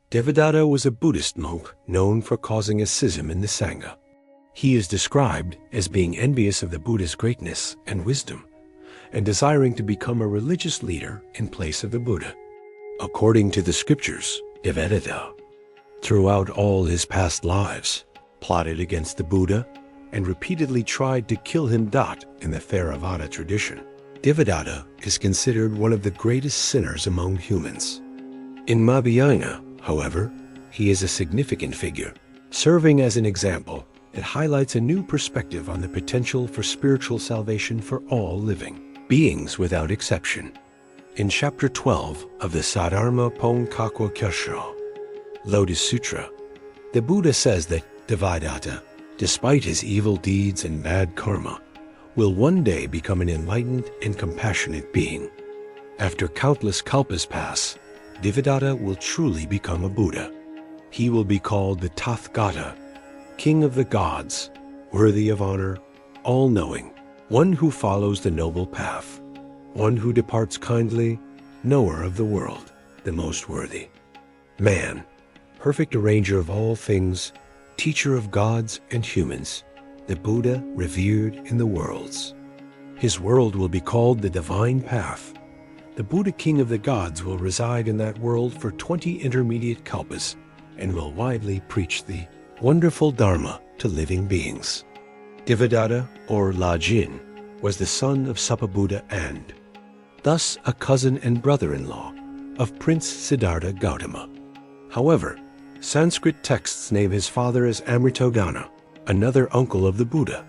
Devadatta was a Buddhist monk known for causing a schism in the Sangha. He is described as being envious of the Buddha's greatness and wisdom, and desiring to become a religious leader in place of the Buddha. According to the scriptures, Devadatta, throughout all his past lives, plotted against the Buddha and repeatedly tried to kill him. In the Theravāda tradition, Devadatta is considered one of the greatest sinners among humans. In Mahāyāna, however, he is a significant figure, serving as an example that highlights a new perspective on the potential for spiritual salvation for all living beings without exception. In Chapter 12 of the Saddharma Puṇḍarīka Sūtra, Lotus Sutra, the Buddha says that Devadatta, despite his evil deeds and bad karma, will one day become an enlightened and compassionate being. After countless kalpas pass, Devadatta will truly become a Buddha. He will be called the Tathagata, King of the Gods, worthy of honor, all-knowing, one who follows the noble path, one who departs kindly, knower of the world, the most worthy. Man, perfect arranger of all things, teacher of gods and humans, the Buddha revered in the worlds. His world will be called the Divine Path. The Buddha King of the Gods will reside in that world for 20 intermediate kalpas and will widely preach the wonderful Dharma to living beings. Devadatta, or Lajin, was the son of Sapabuddha and, thus, a cousin and brother-in-law of Prince Siddhartha Gautama. However, Sanskrit texts name his father as Amritodana, another uncle of the Buddha.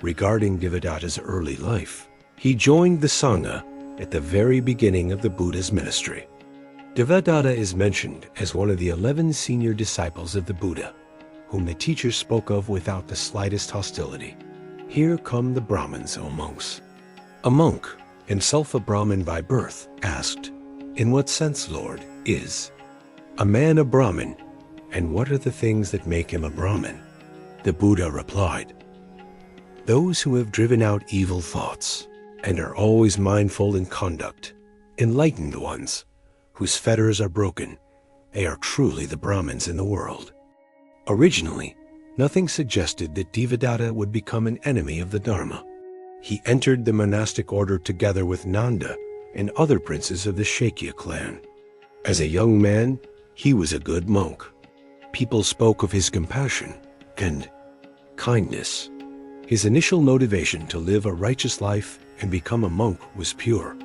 Regarding Devadatta's early life, he joined the Sangha at the very beginning of the Buddha's ministry. Devadatta is mentioned as one of the 11 senior disciples of the Buddha, whom the teacher spoke of without the slightest hostility. Here come the Brahmins, O monks. A monk, himself a Brahmin by birth, asked, "In what sense, Lord, is a man a Brahmin, and what are the things that make him a Brahmin?" The Buddha replied, "Those who have driven out evil thoughts and are always mindful in conduct, enlightened ones, whose fetters are broken, they are truly the Brahmins in the world." Originally, nothing suggested that Devadatta would become an enemy of the Dharma. He entered the monastic order together with Nanda and other princes of the Shakya clan. As a young man, he was a good monk. People spoke of his compassion and kindness. His initial motivation to live a righteous life and become a monk was pure.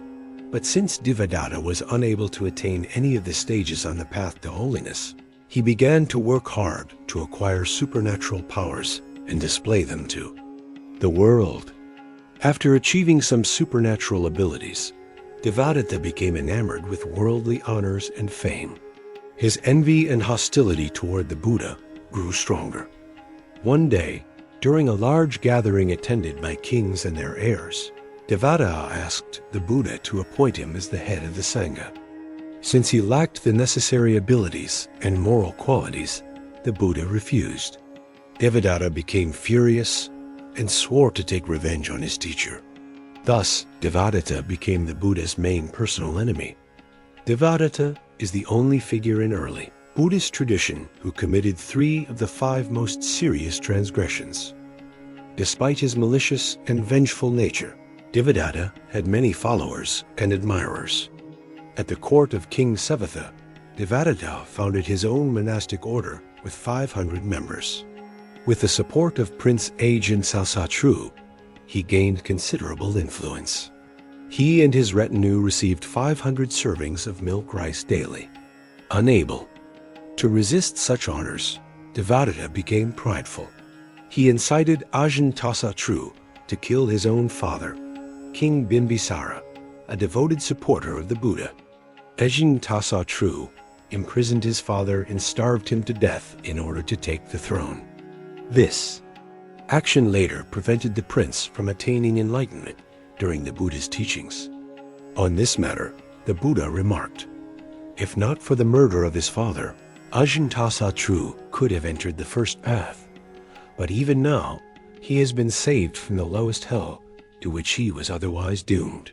But since Devadatta was unable to attain any of the stages on the path to holiness, he began to work hard to acquire supernatural powers and display them to the world. After achieving some supernatural abilities, Devadatta became enamored with worldly honors and fame. His envy and hostility toward the Buddha grew stronger. One day, during a large gathering attended by kings and their heirs, Devadatta asked the Buddha to appoint him as the head of the Sangha. Since he lacked the necessary abilities and moral qualities, the Buddha refused. Devadatta became furious and swore to take revenge on his teacher. Thus, Devadatta became the Buddha's main personal enemy. Devadatta is the only figure in early Buddhist tradition who committed 3 of the 5 most serious transgressions. Despite his malicious and vengeful nature, Devadatta had many followers and admirers. At the court of King Sevatha, Devadatta founded his own monastic order with 500 members. With the support of Prince Ajahn Sasatru, he gained considerable influence. He and his retinue received 500 servings of milk rice daily. Unable to resist such honors, Devadatta became prideful. He incited Ajahn Sasatru to kill his own father, King Bimbisara, a devoted supporter of the Buddha. Ajahn Sasatru imprisoned his father and starved him to death in order to take the throne. This action later prevented the prince from attaining enlightenment during the Buddha's teachings. On this matter, the Buddha remarked, "If not for the murder of his father, Ajahn Sasatru could have entered the first path. But even now, he has been saved from the lowest hell to which he was otherwise doomed.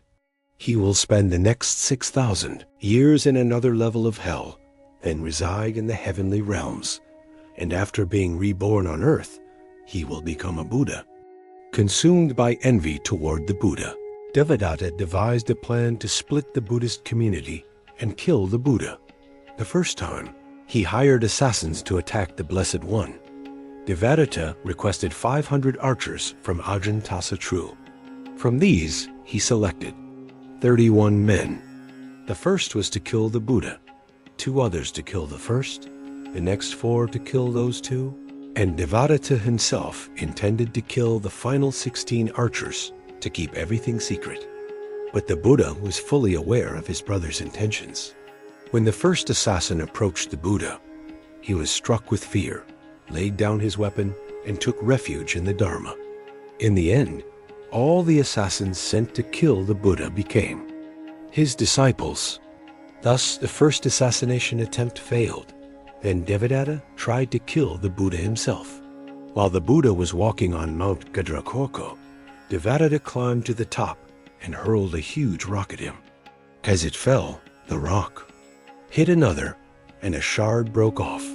He will spend the next 6,000 years in another level of hell then reside in the heavenly realms, and after being reborn on earth, he will become a Buddha. Consumed by envy toward the Buddha, Devadatta devised a plan to split the Buddhist community and kill the Buddha. The first time, he hired assassins to attack the Blessed One. Devadatta requested 500 archers from Ajahn. From these, he selected 31 men. The first was to kill the Buddha, 2 others to kill the first, the next 4 to kill those 2, and Devadatta himself intended to kill the final 16 archers to keep everything secret. But the Buddha was fully aware of his brother's intentions. When the first assassin approached the Buddha, he was struck with fear, laid down his weapon, and took refuge in the Dharma. In the end, all the assassins sent to kill the Buddha became his disciples. Thus, the first assassination attempt failed. Then Devadatta tried to kill the Buddha himself. While the Buddha was walking on Mount Gadrakorko, Devadatta climbed to the top and hurled a huge rock at him. As it fell, the rock hit another, and a shard broke off,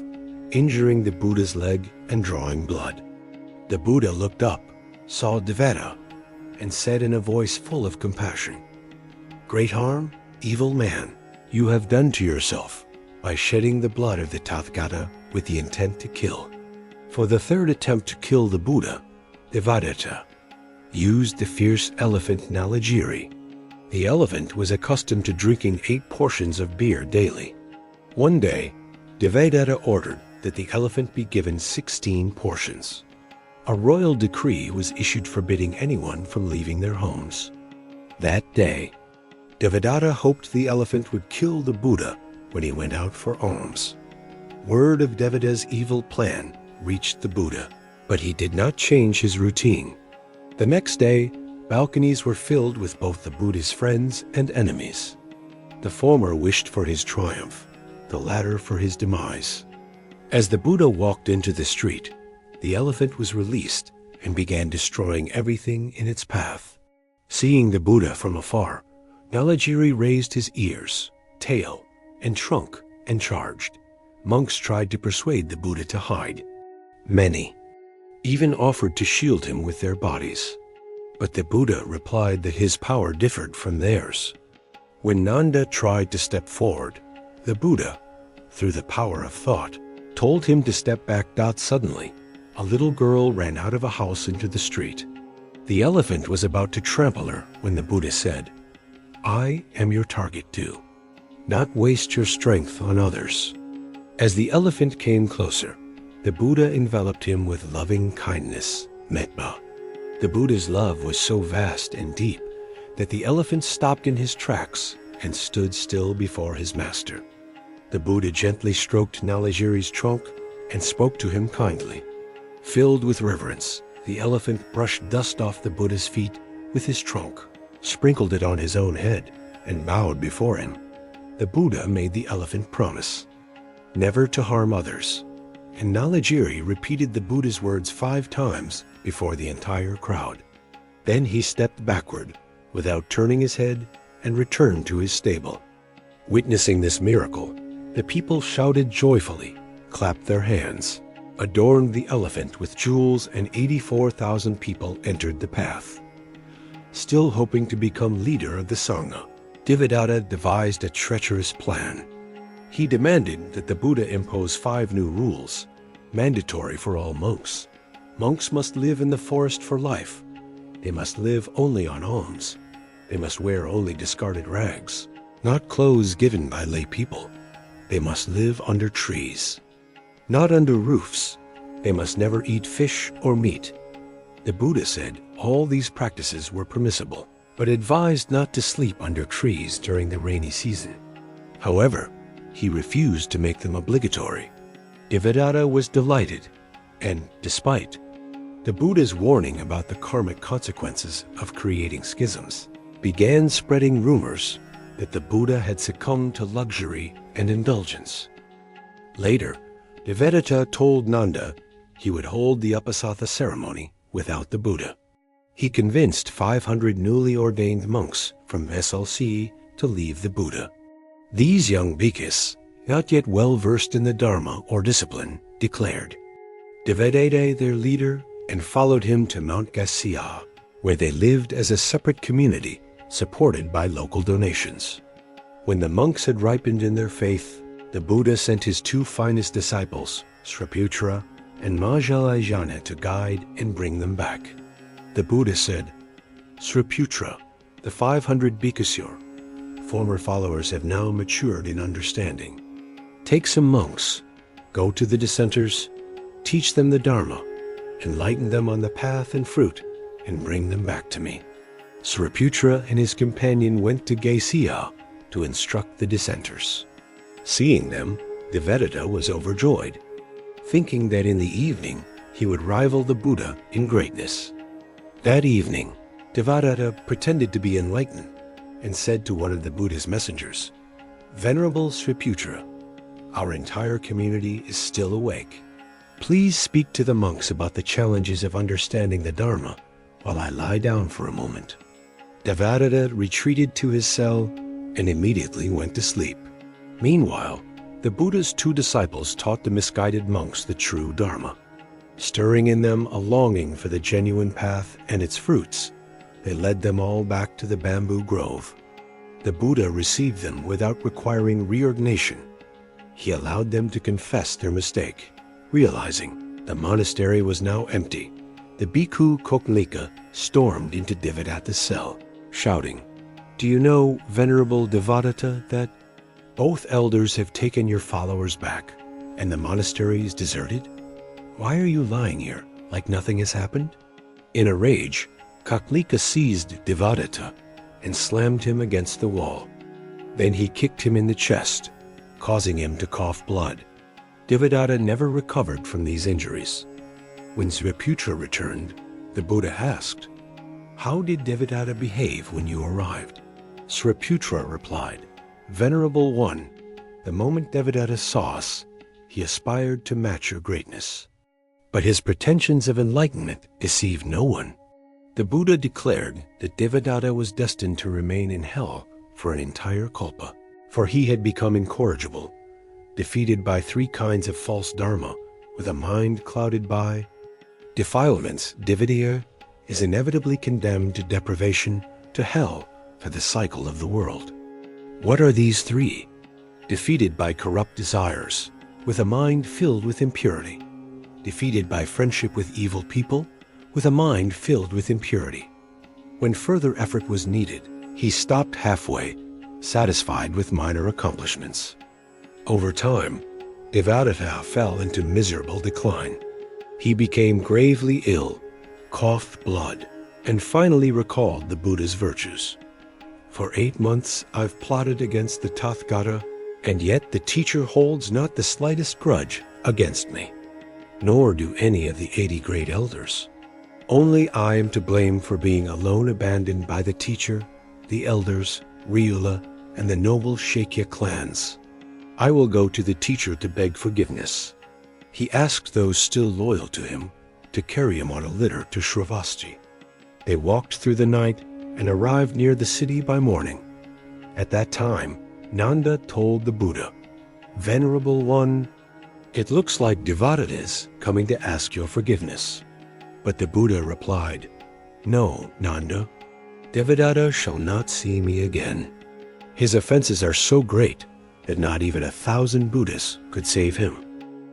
injuring the Buddha's leg and drawing blood. The Buddha looked up, saw Devadatta, and said in a voice full of compassion, "Great harm, evil man, you have done to yourself by shedding the blood of the Tathagata with the intent to kill." For the third attempt to kill the Buddha, Devadatta used the fierce elephant Nalagiri. The elephant was accustomed to drinking 8 portions of beer daily. One day, Devadatta ordered that the elephant be given 16 portions. A royal decree was issued forbidding anyone from leaving their homes. That day, Devadatta hoped the elephant would kill the Buddha when he went out for alms. Word of Devadatta's evil plan reached the Buddha, but he did not change his routine. The next day, balconies were filled with both the Buddha's friends and enemies. The former wished for his triumph, the latter for his demise. As the Buddha walked into the street, the elephant was released and began destroying everything in its path. Seeing the Buddha from afar, Nalagiri raised his ears, tail, and trunk and charged. Monks tried to persuade the Buddha to hide. Many even offered to shield him with their bodies. But the Buddha replied that his power differed from theirs. When Nanda tried to step forward, the Buddha, through the power of thought, told him to step back. Suddenly, a little girl ran out of a house into the street. The elephant was about to trample her when the Buddha said, "I am your target too. Not waste your strength on others." As the elephant came closer, the Buddha enveloped him with loving kindness, metta. The Buddha's love was so vast and deep that the elephant stopped in his tracks and stood still before his master. The Buddha gently stroked Nalagiri's trunk and spoke to him kindly. Filled with reverence, the elephant brushed dust off the Buddha's feet with his trunk, sprinkled it on his own head, and bowed before him. The Buddha made the elephant promise never to harm others, and Nalagiri repeated the Buddha's words 5 times before the entire crowd. Then he stepped backward without turning his head and returned to his stable. Witnessing this miracle, the people shouted joyfully, clapped their hands, adorned the elephant with jewels, and 84,000 people entered the path. Still hoping to become leader of the Sangha, Devadatta devised a treacherous plan. He demanded that the Buddha impose 5 new rules, mandatory for all monks. Monks must live in the forest for life. They must live only on alms. They must wear only discarded rags, not clothes given by lay people. They must live under trees, not under roofs. They must never eat fish or meat. The Buddha said all these practices were permissible, but advised not to sleep under trees during the rainy season. However, he refused to make them obligatory. Devadatta was delighted, and despite the Buddha's warning about the karmic consequences of creating schisms, began spreading rumors that the Buddha had succumbed to luxury and indulgence. Later, Devadatta told Nanda he would hold the Uposatha ceremony without the Buddha. He convinced 500 newly ordained monks from SLC to leave the Buddha. These young bhikkhus, not yet well versed in the Dharma or discipline, declared Devadatta their leader and followed him to Mount Gasya, where they lived as a separate community supported by local donations. When the monks had ripened in their faith, the Buddha sent his two finest disciples, Sriputra and Mahāyāna, to guide and bring them back. The Buddha said, Sriputra, the 500 bhikkhusur, former followers have now matured in understanding. Take some monks, go to the dissenters, teach them the Dharma, enlighten them on the path and fruit, and bring them back to me. Sriputra and his companion went to Gasya to instruct the dissenters. Seeing them, Devadatta was overjoyed, thinking that in the evening he would rival the Buddha in greatness. That evening, Devadatta pretended to be enlightened and said to one of the Buddha's messengers, Venerable Sriputra, our entire community is still awake. Please speak to the monks about the challenges of understanding the Dharma while I lie down for a moment. Devadatta retreated to his cell and immediately went to sleep. Meanwhile, the Buddha's two disciples taught the misguided monks the true Dharma. Stirring in them a longing for the genuine path and its fruits, they led them all back to the bamboo grove. The Buddha received them without requiring reorganization. He allowed them to confess their mistake. Realizing the monastery was now empty, the bhikkhu Kokhlika stormed into Devadatta's cell, shouting, Do you know, Venerable Devadatta, that both elders have taken your followers back, and the monastery is deserted? Why are you lying here like nothing has happened? In a rage, Kokhlika seized Devadatta and slammed him against the wall. Then he kicked him in the chest, causing him to cough blood. Devadatta never recovered from these injuries. When Sriputra returned, the Buddha asked, How did Devadatta behave when you arrived? Sriputra replied, Venerable One, the moment Devadatta saw us, he aspired to match your greatness. But his pretensions of enlightenment deceived no one. The Buddha declared that Devadatta was destined to remain in hell for an entire kalpa, for he had become incorrigible, defeated by three kinds of false dharma, with a mind clouded by defilements. Devadatta is inevitably condemned to deprivation, to hell, for the cycle of the world. What are these three? Defeated by corrupt desires, with a mind filled with impurity. Defeated by friendship with evil people, with a mind filled with impurity. When further effort was needed, he stopped halfway, satisfied with minor accomplishments. Over time, Devadatta fell into miserable decline. He became gravely ill, coughed blood, and finally recalled the Buddha's virtues. For 8 months I've plotted against the Tathagata, and yet the teacher holds not the slightest grudge against me, nor do any of the 80 great elders. Only I am to blame for being alone abandoned by the teacher, the elders, Ryula, and the noble Shakya clans. I will go to the teacher to beg forgiveness. He asked those still loyal to him to carry him on a litter to Shravasti. They walked through the night and arrived near the city by morning. At that time, Nanda told the Buddha, Venerable One, it looks like Devadatta is coming to ask your forgiveness. But the Buddha replied, No, Nanda, Devadatta shall not see me again. His offenses are so great that not even 1,000 Buddhists could save him.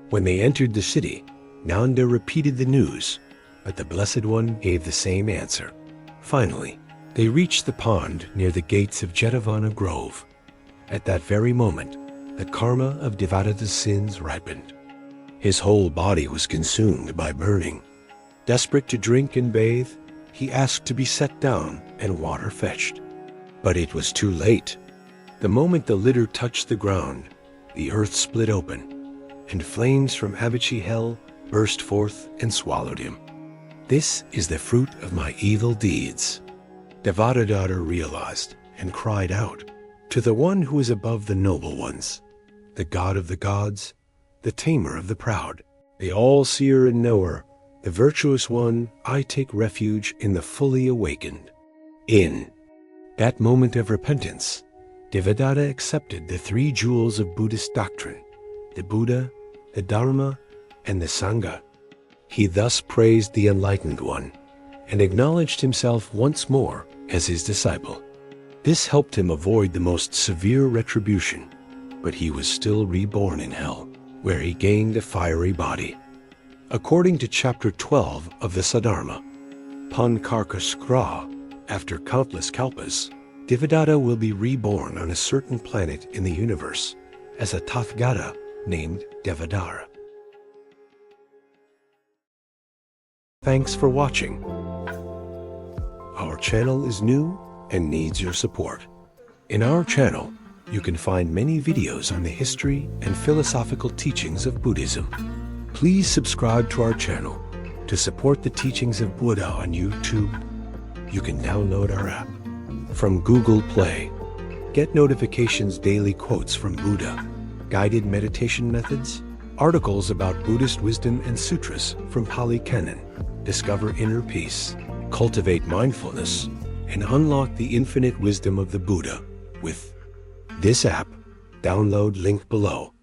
When they entered the city, Nanda repeated the news, but the Blessed One gave the same answer. Finally, they reached the pond near the gates of Jetavana Grove. At that very moment, the karma of Devadatta's sins ripened. His whole body was consumed by burning. Desperate to drink and bathe, he asked to be set down and water fetched. But it was too late. The moment the litter touched the ground, the earth split open, and flames from Abichi hell burst forth and swallowed him. This is the fruit of my evil deeds. Devadatta realized and cried out to the one who is above the noble ones, the God of the gods, the tamer of the proud, the all-seer and knower, the virtuous one. I take refuge in the fully awakened. In that moment of repentance, Devadatta accepted the three jewels of Buddhist doctrine, the Buddha, the Dharma, and the Sangha. He thus praised the Enlightened One and acknowledged himself once more as his disciple. This helped him avoid the most severe retribution, but he was still reborn in hell, where he gained a fiery body. According to chapter 12 of the Saddharma Puṇḍarīka Sūtra, after countless kalpas, Devadatta will be reborn on a certain planet in the universe as a Tathagata named Devadatta. Thanks for watching. Our channel is new and needs your support. In our channel, you can find many videos on the history and philosophical teachings of Buddhism. Please subscribe to our channel to support the teachings of Buddha on YouTube. You can download our app from Google Play. Get notifications, daily quotes from Buddha, guided meditation methods, articles about Buddhist wisdom and sutras from Pali Canon. Discover inner peace, cultivate mindfulness, and unlock the infinite wisdom of the Buddha with this app. Download link below.